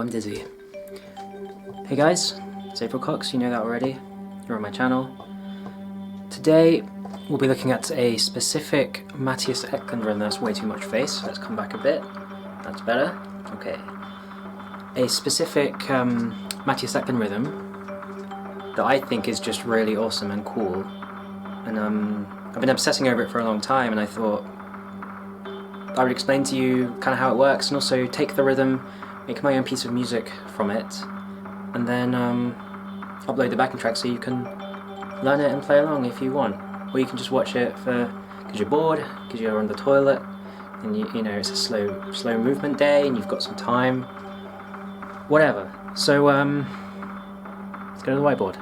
I'm dizzy. Hey guys, it's April Cox, you know that already. You're on my channel. Today we'll be looking at a specific Mattias Eklundh rhythm. That's way too much face. Let's come back a bit. That's better. Okay. A specific Mattias Eklundh rhythm that I think is just really awesome and cool. And I've been obsessing over it for a long time, and I thought I would explain to you kind of how it works, and also take the rhythm, make my own piece of music from it, and then upload the backing track so you can learn it and play along if you want. Or you can just watch it because you're bored, because you're on the toilet, and you know it's a slow movement day and you've got some time. Whatever. So let's go to the whiteboard.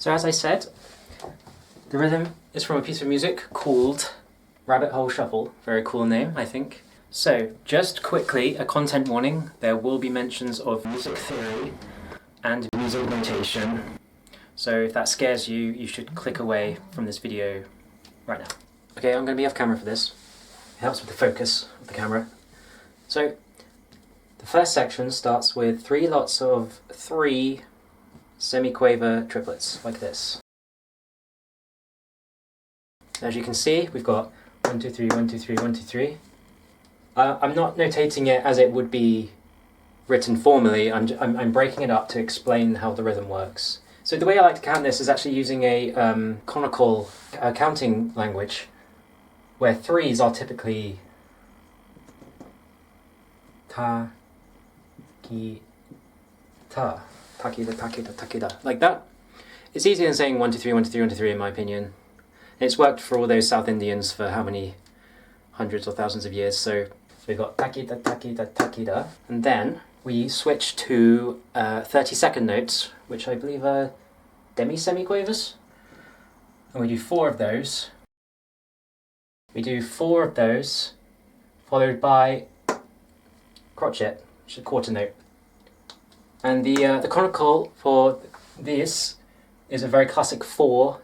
So as I said, the rhythm is from a piece of music called Rabbit Hole Shuffle. Very cool name, I think. So, just quickly, a content warning. There will be mentions of music theory and music notation. So if that scares you, you should click away from this video right now. Okay, I'm going to be off camera for this. It helps with the focus of the camera. So, the first section starts with three lots of three semi-quaver triplets, like this. As you can see, we've got 1, 2, 3, 1, 2, 3, 1, 2, 3. I'm not notating it as it would be written formally, I'm breaking it up to explain how the rhythm works. So the way I like to count this is actually using a conical counting language, where threes are typically ta, ki, ta. Takida, takida, takida, like that. It's easier than saying 1, 2, 3, 1, 2, 3, 1, 2, 3 in my opinion. And it's worked for all those South Indians for how many hundreds or thousands of years. So we've got takida, takida, takida, and then we switch to 30-second notes, which I believe are demi-semi-quavers. And we do 4 of those. We do 4 of those, followed by crotchet, which is a quarter note. And the conical for this is a very classic 4,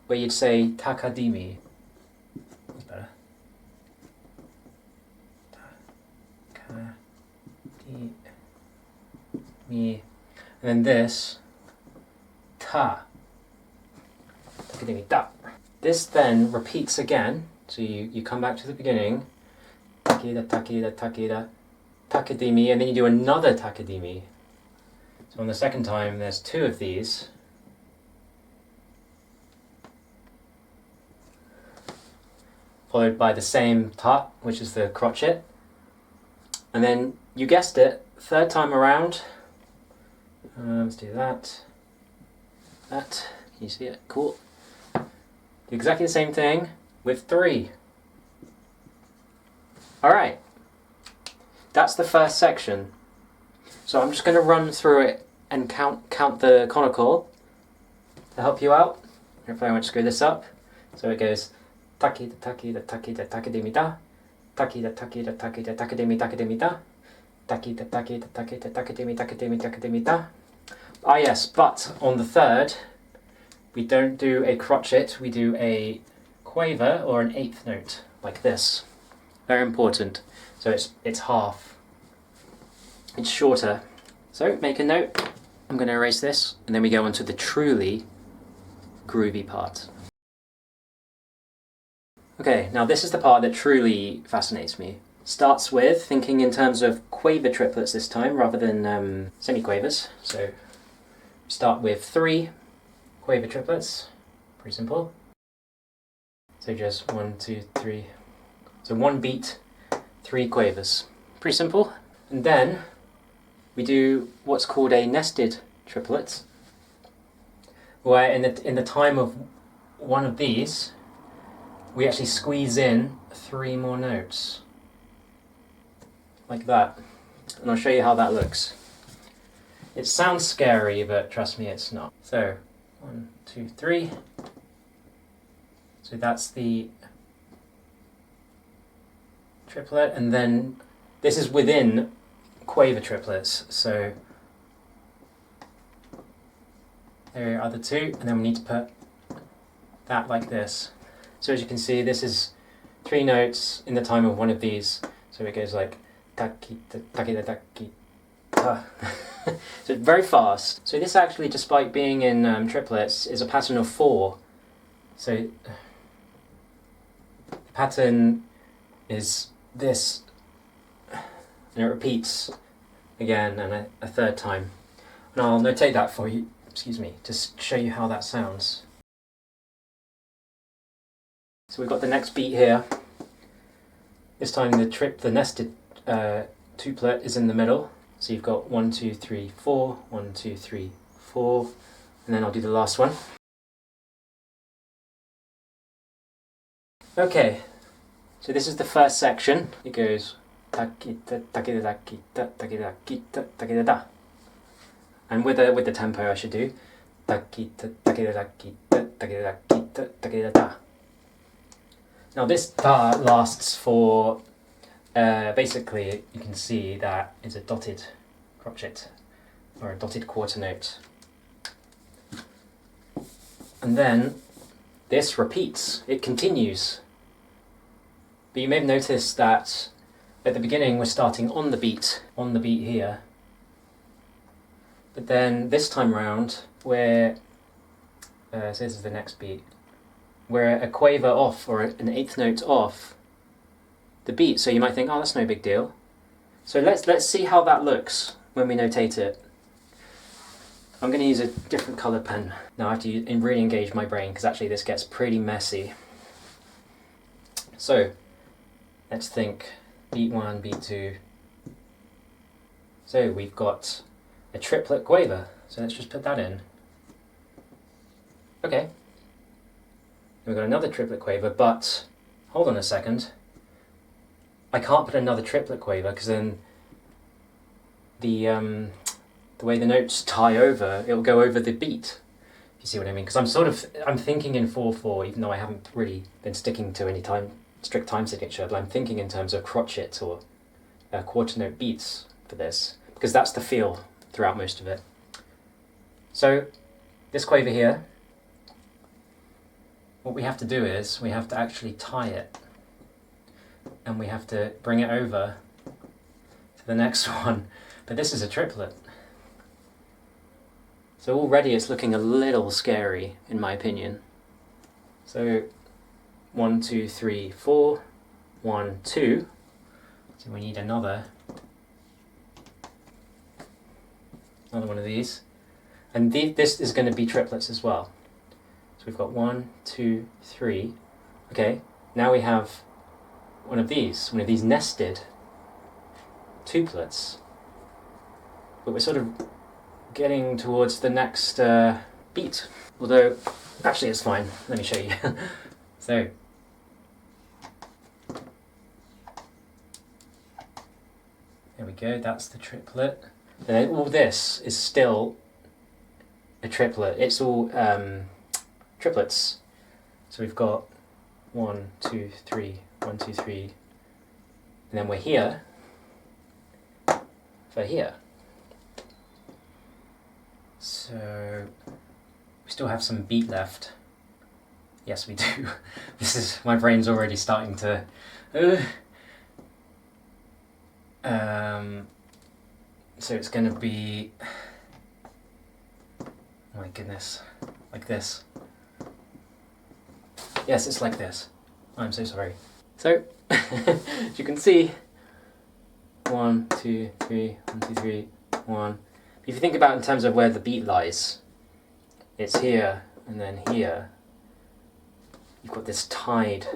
where you'd say takadimi. That's better. Takadimi. And then this, ta. Takadimi, ta. This then repeats again, so you come back to the beginning. Takida, takida, takida, takadimi, and then you do another takadimi. So on the second time, there's 2 of these. Followed by the same ta, which is the crotchet. And then, you guessed it, third time around. Let's do that. That. Can you see it? Cool. Do exactly the same thing with 3. Alright. That's the first section. So I'm just going to run through it and count the conical to help you out. Hopefully I won't screw this up. So it goes takida, takida, takida, takadimi da, takida, takida, takida, takadimi, takadimi da, takida, takida, takida, takadimi, takadimi, takadimi da. Ah yes, but on the third, we don't do a crotchet, we do a quaver or an 8th note, like this. Very important. So it's half. It's shorter. So make a note. I'm going to erase this, and then we go on to the truly groovy part. Okay, now this is the part that truly fascinates me. starts with thinking in terms of quaver triplets this time rather than semi-quavers. So start with 3 quaver triplets, pretty simple. So just 1, 2, 3. So 1 beat, 3 quavers, pretty simple. And then we do what's called a nested triplet, where in the time of one of these, we actually squeeze in 3 more notes, like that. And I'll show you how that looks. It sounds scary, but trust me, it's not. So 1, 2, 3. So that's the triplet, and then this is within quaver triplets. So there are the 2, and then we need to put that like this. So as you can see, this is 3 notes in the time of one of these. So it goes like taki ta taki ta taki ta. So it's very fast. So this actually, despite being in triplets, is a pattern of 4. So the pattern is this, and it repeats again and a 3rd time. And I'll notate that for you, excuse me, to show you how that sounds. So we've got the next beat here. This time the nested tuplet is in the middle. So you've got 1, 2, 3, 4, 1, 2, 3, 4, and then I'll do the last one. Okay, so this is the first section. It goes takita takita takita takita takita takita da, and with the tempo I should do takita takita takita takita takita takita da. Now this da lasts for basically, you can see that it's a dotted crotchet or a dotted quarter note, and then this repeats. It continues. But you may have noticed that at the beginning we're starting on the beat here. But then this time around we're, so this is the next beat, we're a quaver off, or an 8th note off the beat. So you might think, oh, that's no big deal. So let's see how that looks when we notate it. I'm going to use a different colour pen. Now I have to really engage my brain, because actually this gets pretty messy. So let's think beat 1, beat 2. So we've got a triplet quaver. So let's just put that in. Okay. We've got another triplet quaver, but hold on a second. I can't put another triplet quaver, because then the way the notes tie over, it'll go over the beat. You see what I mean? Because I'm thinking in 4/4, even though I haven't really been sticking to any strict time signature, but I'm thinking in terms of crotchet or quarter note beats for this, because that's the feel throughout most of it. So this quaver here, what we have to do is we have to actually tie it, and we have to bring it over to the next one. But this is a triplet. So already it's looking a little scary, in my opinion. So 1, 2, 3, 4, 1, 2. So we need another one of these. And this is going to be triplets as well. So we've got 1, 2, 3. Okay, now we have one of these nested tuplets. But we're sort of getting towards the next beat. Although, actually it's fine. Let me show you. So, there we go, that's the triplet. And then all this is still a triplet. It's all triplets. So we've got 1, 2, 3, 1, 2, 3. And then we're here for here. So we still have some beat left. Yes, we do. My brain's already starting to. So it's going to be. Oh my goodness, like this. Yes, it's like this. I'm so sorry. So, as you can see, 1, 2, 3, 1, 2, 3, 1. If you think about it in terms of where the beat lies, it's here and then here. You've got this tied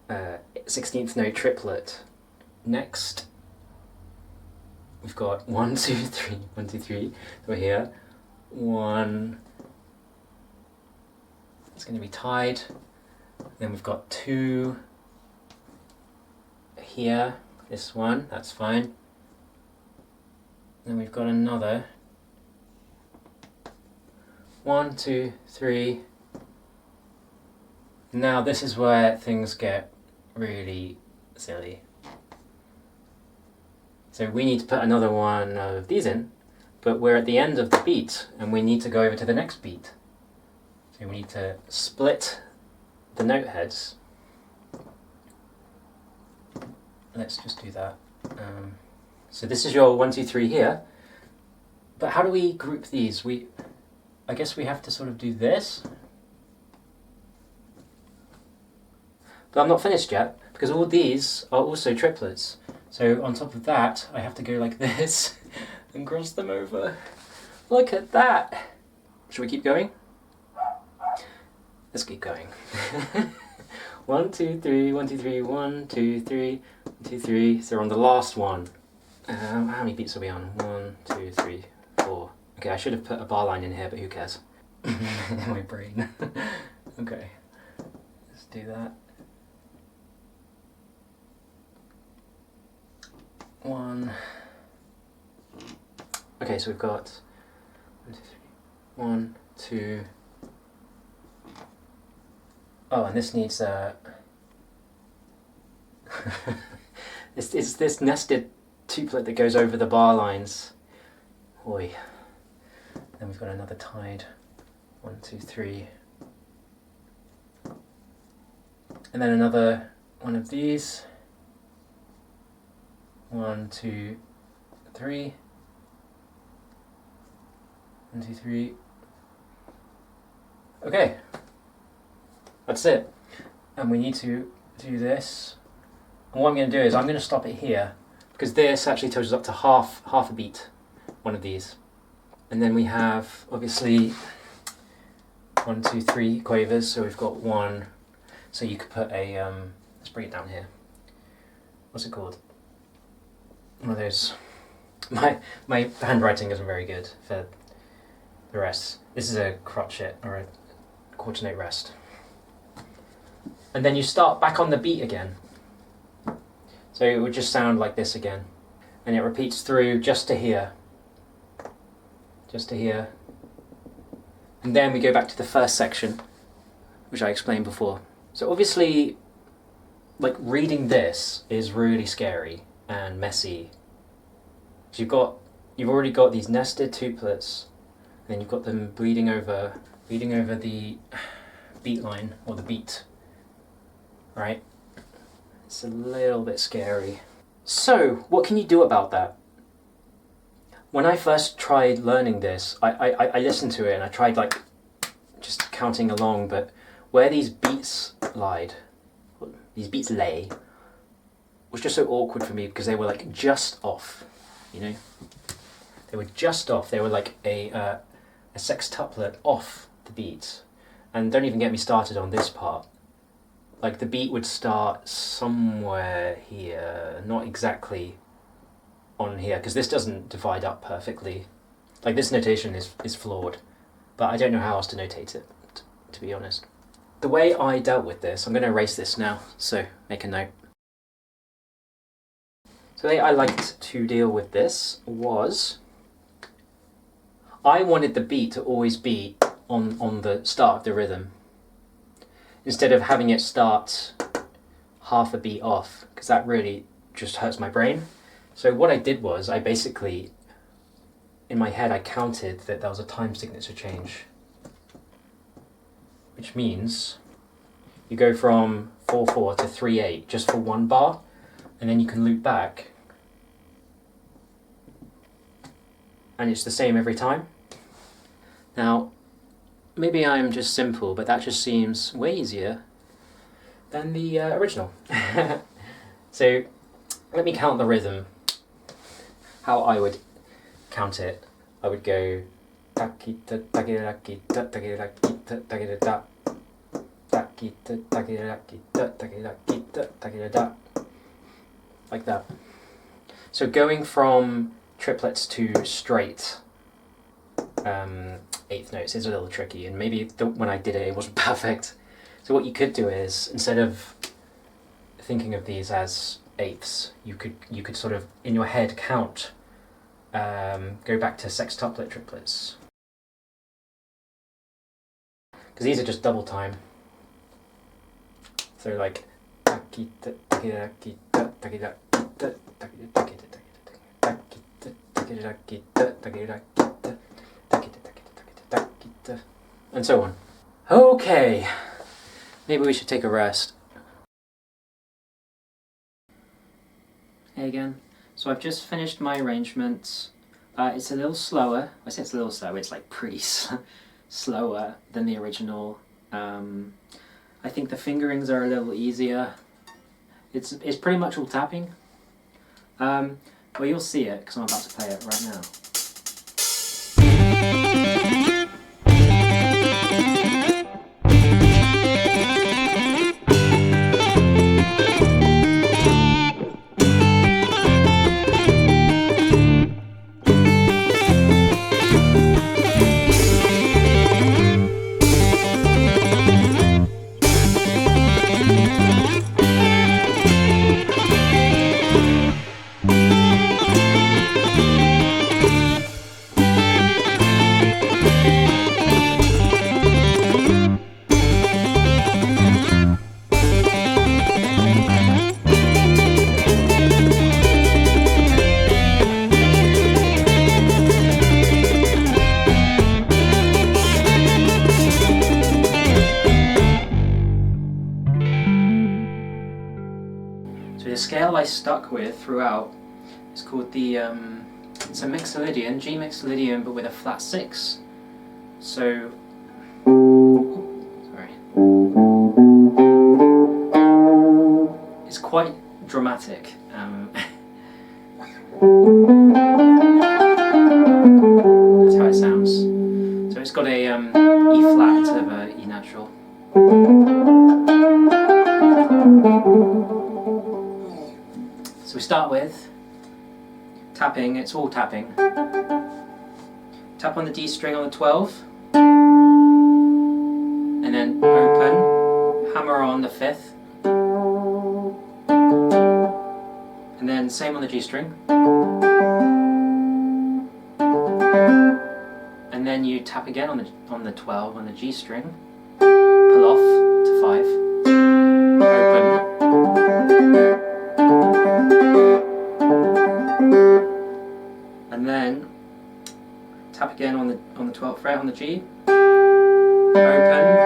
16th note triplet. Next, we've got 1, 2, 3, 1, 2, 3. We're here. 1. It's going to be tied. Then we've got 2 here. This one, that's fine. Then we've got another 1, 2, 3. Now this is where things get really silly. So we need to put another one of these in, but we're at the end of the beat and we need to go over to the next beat. So we need to split the note heads. Let's just do that. So this is your 1, 2, 3 here, but how do we group these? I guess we have to sort of do this. But I'm not finished yet, because all these are also triplets. So on top of that, I have to go like this and cross them over. Look at that! Should we keep going? Let's keep going. 1, 2, 3, 1, 2, 3, 1, 2, 3, 1, 2, 3. So we're on the last one. How many beats are we on? 1, 2, 3, 4. Okay, I should have put a bar line in here, but who cares? My brain. Okay, let's do that. 1. Okay, so we've got 1, 2. Oh, and this needs it's this nested tuplet that goes over the bar lines. Oi. Then we've got another tied 1, 2, 3. And then another one of these. 1, 2, 3. 1, 2, 3. Okay. That's it. And we need to do this. And what I'm going to do is I'm going to stop it here, because this actually tells us up to half a beat, one of these. And then we have obviously 1, 2, 3 quavers, so we've got 1. So you could put a let's bring it down here. What's it called? One of those. My handwriting isn't very good for the rest. This is a crotchet or a quarter note rest. And then you start back on the beat again. So it would just sound like this again. And it repeats through just to here. Just to here. And then we go back to the first section, which I explained before. So obviously, like, reading this is really scary and messy. So you've already got these nested tuplets, and then you've got them bleeding over the beat line, or the beat. Right? It's a little bit scary. So, what can you do about that? When I first tried learning this, I listened to it and I tried like just counting along, but where these beats lay, was just so awkward for me, because they were like just off, you know? They were just off. They were like a sextuplet off the beat. And don't even get me started on this part. Like, the beat would start somewhere here, not exactly on here, because this doesn't divide up perfectly. Like, this notation is flawed, but I don't know how else to notate it, to be honest. The way I dealt with this, I'm going to erase this now, so make a note. So the way I liked to deal with this was, I wanted the beat to always be on the start of the rhythm, instead of having it start half a beat off, because that really just hurts my brain. So what I did was, I basically, in my head, I counted that there was a time signature change, which means you go from 4/4 to 3/8 just for one bar, and then you can loop back, and it's the same every time. Now, maybe I'm just simple, but that just seems way easier than the original. So let me count the rhythm. How I would count it, I would go takita takita takita takita da takita takita takita takita da, like that. So going from triplets to straight eighth notes is a little tricky, and maybe when I did it, it wasn't perfect. So what you could do is, instead of thinking of these as eighths, you could sort of in your head count, go back to sextuplet triplets, because these are just double time. So like and so on. Okay, maybe we should take a rest. Hey again. So I've just finished my arrangements. It's a little slower. I say it's a little slower, it's like pretty slower than the original. I think the fingerings are a little easier. It's pretty much all tapping. Well, you'll see it because I'm about to play it right now. So the scale I stuck with throughout is called the, it's a mixolydian, G mixolydian, but with a flat 6. So, sorry. It's quite dramatic. That's how it sounds. So it's got a E flat instead of a E natural. So we start with tapping, it's all tapping. Tap on the D string on the 12, and then open, hammer on the 5th, and then same on the G string, and then you tap again on the 12 on the G string, pull off to 5, open, and then tap again on the 12th fret on the G, open,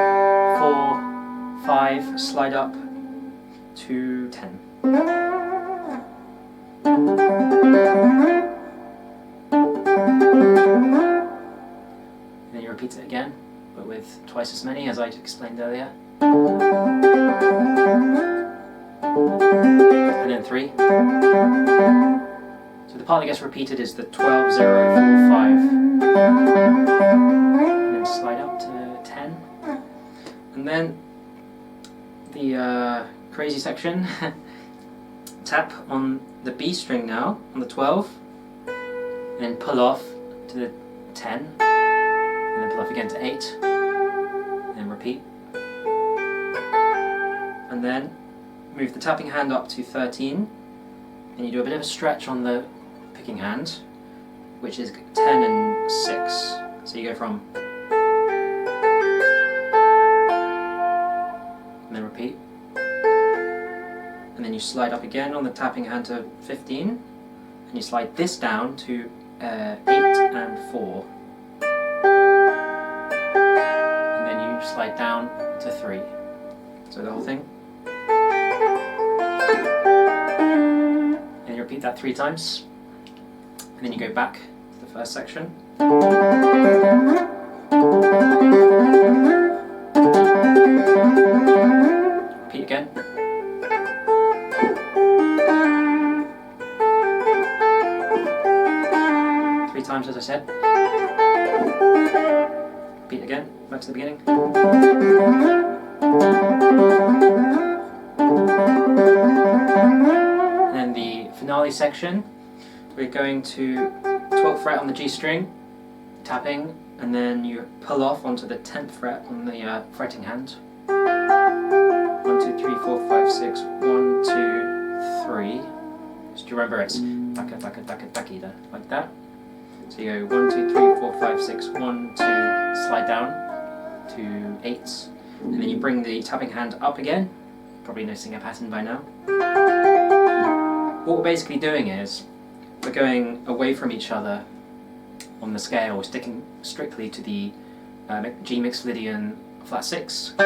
4, 5, slide up to 10. And then you repeat it again, but with twice as many as I explained earlier. And then 3. So the part that gets repeated is the 12, 0, 4, 5. And then slide up to 10. And then the crazy section. Tap on the B string now, on the 12. And then pull off to the 10. And then pull off again to 8. And then repeat. And then move the tapping hand up to 13. And you do a bit of a stretch on the picking hand, which is 10 and 6. So you go from, and then repeat, and then you slide up again on the tapping hand to 15, and you slide this down to 8 and 4, and then you slide down to 3. So the whole thing. And you repeat that 3 times. And then you go back to the first section. Repeat again. back to the beginning. And then the finale section, we're going to 12th fret on the G string, tapping, and then you pull off onto the 10th fret on the fretting hand. 1, 2, 3, 4, 5, 6, 1, 2, 3. Just remember it's bakida, like that. So you go 1, 2, 3, 4, 5, 6, 1, 2, slide down to 8, and then you bring the tapping hand up again, probably noticing a pattern by now. What we're basically doing is, we're going away from each other on the scale, sticking strictly to the G mixed Lydian flat 6. So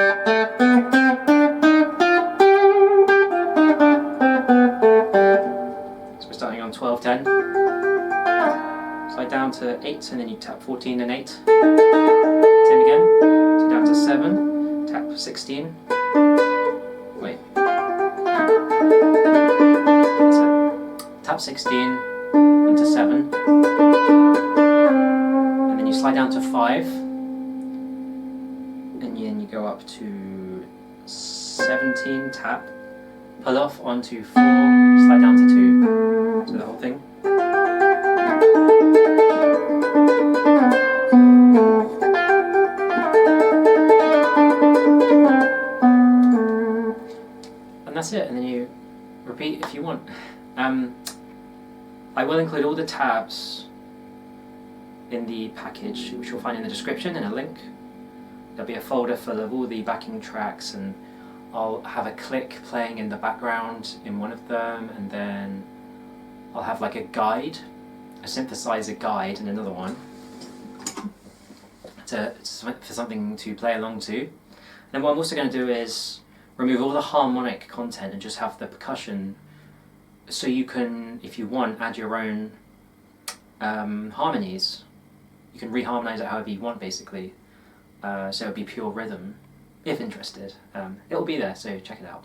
we're starting on 12, 10. Slide down to 8, and then you tap 14 and 8. Same again. So down to 7, tap 16. Wait. So tap 16 into 7. And then you slide down to 5. And then you go up to 17, tap. Pull off onto 4, slide down to 2. So the whole thing. And that's it, and then you repeat if you want. I will include all the tabs in the package, which you'll find in the description and a link. There'll be a folder full of all the backing tracks, and I'll have a click playing in the background in one of them, and then I'll have like a guide, a synthesizer guide in another one for something to play along to. And then what I'm also going to do is remove all the harmonic content and just have the percussion, so you can, if you want, add your own harmonies. You can reharmonize it however you want, basically. So it'll be pure rhythm, if interested. It'll be there, so check it out.